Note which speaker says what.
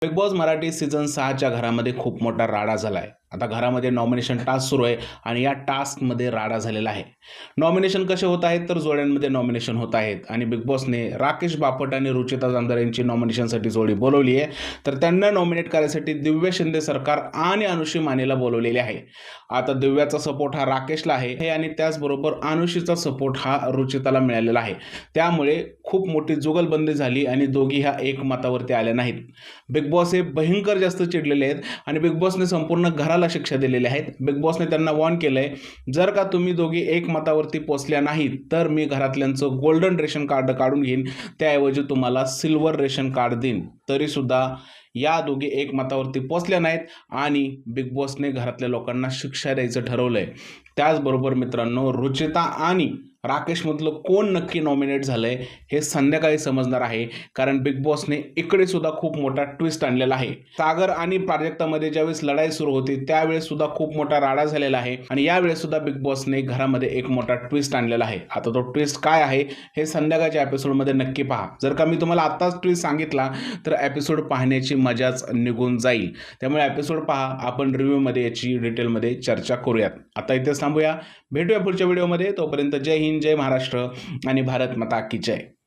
Speaker 1: Big boss Marathi season 6च्या घरामध्ये खूप मोठा राडा झाला आहे. आता घरामध्ये नॉमिनेशन टास्क सुरू आहे आणि या टास्कमध्ये राडा झालेला आहे. नॉमिनेशन कसे होत आहेत तर जोड्यांमध्ये नॉमिनेशन होत आहेत आणि बिग बॉसने राकेश बापट आणि रुचिता जामदार यांची नॉमिनेशनसाठी जोडी बोलवली आहे. तर त्यांना नॉमिनेट करायसाठी दिव्य शिंदे सरकार आणि अनुश्री मानेला बोलवलेले आहे. आता दिव्याचा सपोर्ट हा राकेशला आहे आणि त्याचबरोबर अनुश्रीचा सपोर्ट हा रुचिताला मिळालेला आहे. त्यामुळे खूप मोठी जुगलबंदी झाली आणि दोघी ह्या एकमतावरती आल्या नाहीत. बिग बॉस हे भयंकर जास्त चिडलेले आहेत आणि बिग बॉसने संपूर्ण घराला शिक्षा दिलेली आहेत. बिग बॉसने त्यांना वॉर्न केलंय, जर का तुम्ही दोघी एकमतावरती पोचल्या नाहीत तर मी घरातल्यांचं गोल्डन रेशन कार्ड काढून घेईन, त्याऐवजी तुम्हाला सिल्वर रेशन कार्ड देईन. तरीसुद्धा या दोघी एकमतावरती पोचल्या नाहीत आणि बिग बॉसने घरातल्या लोकांना शिक्षा द्यायचं ठरवलंय. त्याचबरोबर मित्रांनो, रुचिता आणि राकेशमधलं कोण नक्की नॉमिनेट झालंय हे संध्याकाळी समजणार आहे, कारण बिग बॉसने इकडे सुद्धा खूप मोठा ट्विस्ट आणलेला आहे. सागर आणि प्राजक्तामध्ये ज्यावेळेस लढाई सुरू होती त्यावेळेस सुद्धा खूप मोठा राडा झालेला आहे आणि यावेळेस सुद्धा बिग बॉसने घरामध्ये एक मोठा ट्विस्ट आणलेला आहे. आता तो ट्विस्ट काय आहे हे संध्याकाळच्या एपिसोडमध्ये नक्की पहा. जर का मी तुम्हाला आत्ताच ट्विस्ट सांगितला तर एपिसोड पाहण्याची मजाच निघून जाईल. त्यामुळे एपिसोड पहा, आपण रिव्ह्यूमध्ये याची डिटेलमध्ये चर्चा करूयात. आता इथेच थांबूया, भेटूया पुढच्या व्हिडिओमध्ये. तोपर्यंत जय हिंद, जय महाराष्ट्र आणि भारत माता की जय.